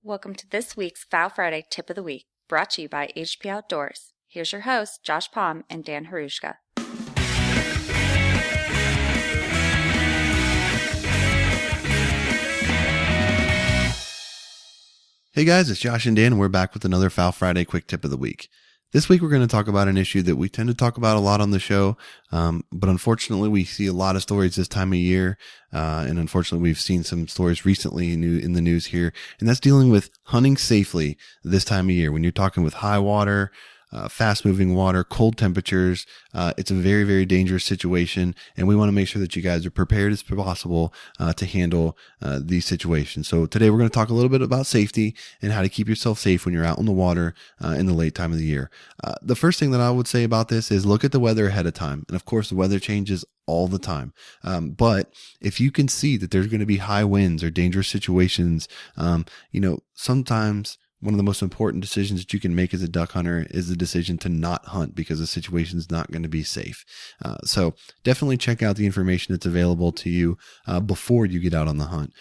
Welcome to this week's Fowl Friday Tip of the Week, brought to you by HP Outdoors. Here's your hosts, Josh Palm and Dan Harushka. Hey guys, it's Josh and Dan, and we're back with another Fowl Friday Quick Tip of the Week. This week we're going to talk about an issue that we tend to talk about a lot on the show, but unfortunately we see a lot of stories this time of year, and unfortunately we've seen some stories recently in the news here, and that's dealing with hunting safely this time of year. When you're talking with high water, fast-moving water, cold temperatures, it's a very, very dangerous situation, and we want to make sure that you guys are prepared as possible to handle these situations. So today we're going to talk a little bit about safety and how to keep yourself safe when you're out on the water in the late time of the year. The first thing that I would say about this is look at the weather ahead of time, and of course the weather changes all the time. But if you can see that there's going to be high winds or dangerous situations, sometimes one of the most important decisions that you can make as a duck hunter is the decision to not hunt because the situation is not going to be safe. So definitely check out the information that's available to you before you get out on the hunt.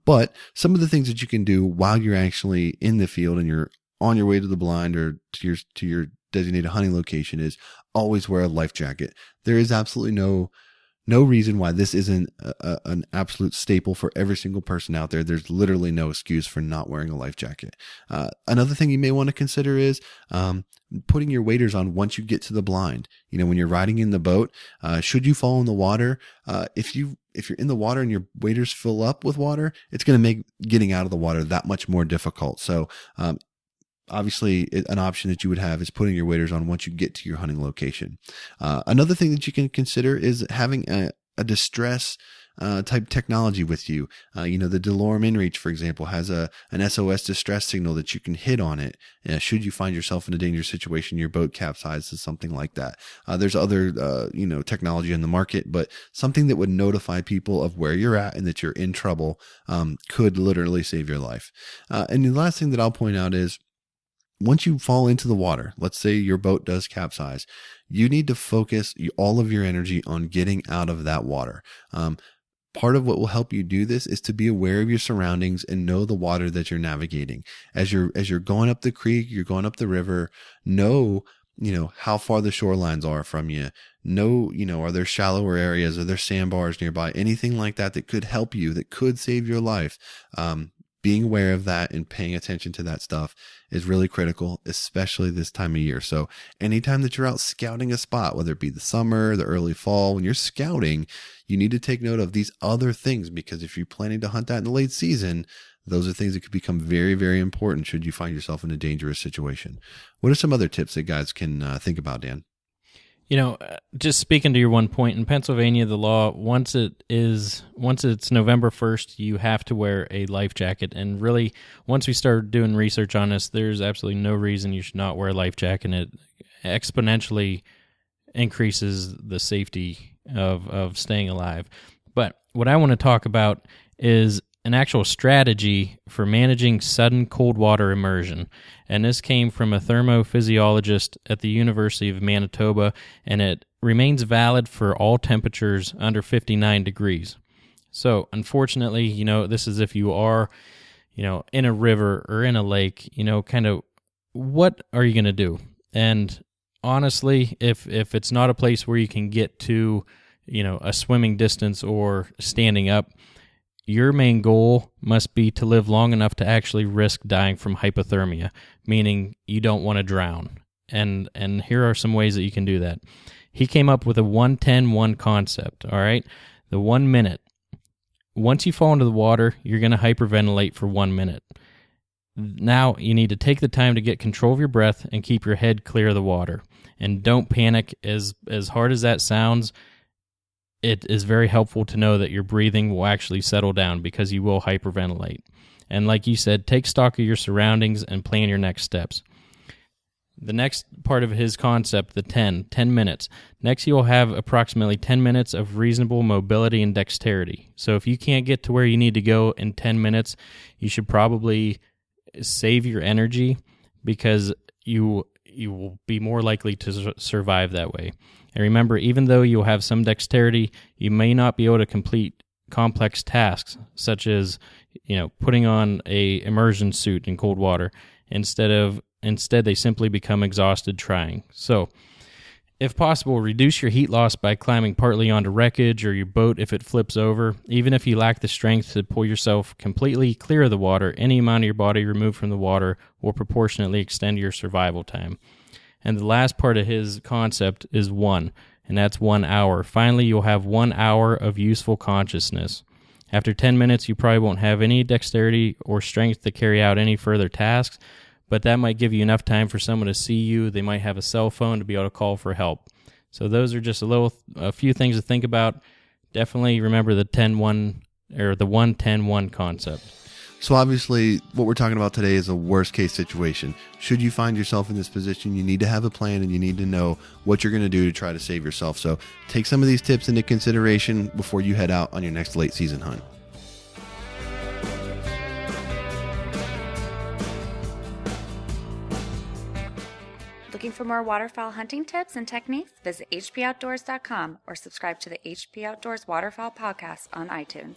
But some of the things that you can do while you're actually in the field and you're on your way to the blind or to your designated hunting location is always wear a life jacket. There is absolutely no reason why this isn't an absolute staple for every single person out there. There's literally no excuse for not wearing a life jacket. Another thing you may want to consider is putting your waders on once you get to the blind. When you're riding in the boat, should you fall in the water, if you're in the water and your waders fill up with water, it's going to make getting out of the water that much more difficult. So obviously, an option that you would have is putting your waders on once you get to your hunting location. Another thing that you can consider is having a distress type technology with you. The DeLorme InReach, for example, has an SOS distress signal that you can hit on it should you find yourself in a dangerous situation, your boat capsizes, something like that. There's other technology in the market, but something that would notify people of where you're at and that you're in trouble could literally save your life. And the last thing that I'll point out is, once you fall into the water, let's say your boat does capsize, you need to focus all of your energy on getting out of that water. Part of what will help you do this is to be aware of your surroundings and know the water that you're navigating. As you're going up the creek, you're going up the river, know how far the shorelines are from you. Know, are there shallower areas? Are there sandbars nearby? Anything like that could help you, that could save your life. Being aware of that and paying attention to that stuff is really critical, especially this time of year. So anytime that you're out scouting a spot, whether it be the summer, the early fall, when you're scouting, you need to take note of these other things, because if you're planning to hunt that in the late season, those are things that could become very, very important should you find yourself in a dangerous situation. What are some other tips that guys can think about, Dan? Just speaking to your one point, in Pennsylvania, the law, once it's November 1st, you have to wear a life jacket. And really, once we started doing research on this, there's absolutely no reason you should not wear a life jacket. And it exponentially increases the safety of staying alive. But what I want to talk about is an actual strategy for managing sudden cold water immersion. And this came from a thermophysiologist at the University of Manitoba, and it remains valid for all temperatures under 59 degrees. So, unfortunately, this is if you are, in a river or in a lake, kind of what are you going to do? And honestly, if it's not a place where you can get to, a swimming distance or standing up, your main goal must be to live long enough to actually risk dying from hypothermia, meaning you don't want to drown. And here are some ways that you can do that. He came up with a 1-10-1 concept, all right? The 1 minute. Once you fall into the water, you're going to hyperventilate for 1 minute. Now you need to take the time to get control of your breath and keep your head clear of the water. And don't panic. As hard as that sounds, it is very helpful to know that your breathing will actually settle down because you will hyperventilate. And like you said, take stock of your surroundings and plan your next steps. The next part of his concept, the 10 minutes. Next, you'll have approximately 10 minutes of reasonable mobility and dexterity. So if you can't get to where you need to go in 10 minutes, you should probably save your energy because you will be more likely to survive that way. And remember, even though you'll have some dexterity, you may not be able to complete complex tasks, such as putting on a immersion suit in cold water. Instead, they simply become exhausted trying. So, if possible, reduce your heat loss by climbing partly onto wreckage or your boat if it flips over. Even if you lack the strength to pull yourself completely clear of the water, any amount of your body removed from the water will proportionately extend your survival time. And the last part of his concept is 1, and that's 1 hour. Finally, you'll have 1 hour of useful consciousness. After 10 minutes, you probably won't have any dexterity or strength to carry out any further tasks, but that might give you enough time for someone to see you. They might have a cell phone to be able to call for help. So those are just a few things to think about. Definitely remember the 10-1 or the 1-10-1 concept. So obviously, what we're talking about today is a worst-case situation. Should you find yourself in this position, you need to have a plan and you need to know what you're going to do to try to save yourself. So take some of these tips into consideration before you head out on your next late season hunt. Looking for more waterfowl hunting tips and techniques? Visit hpoutdoors.com or subscribe to the HP Outdoors Waterfowl podcast on iTunes.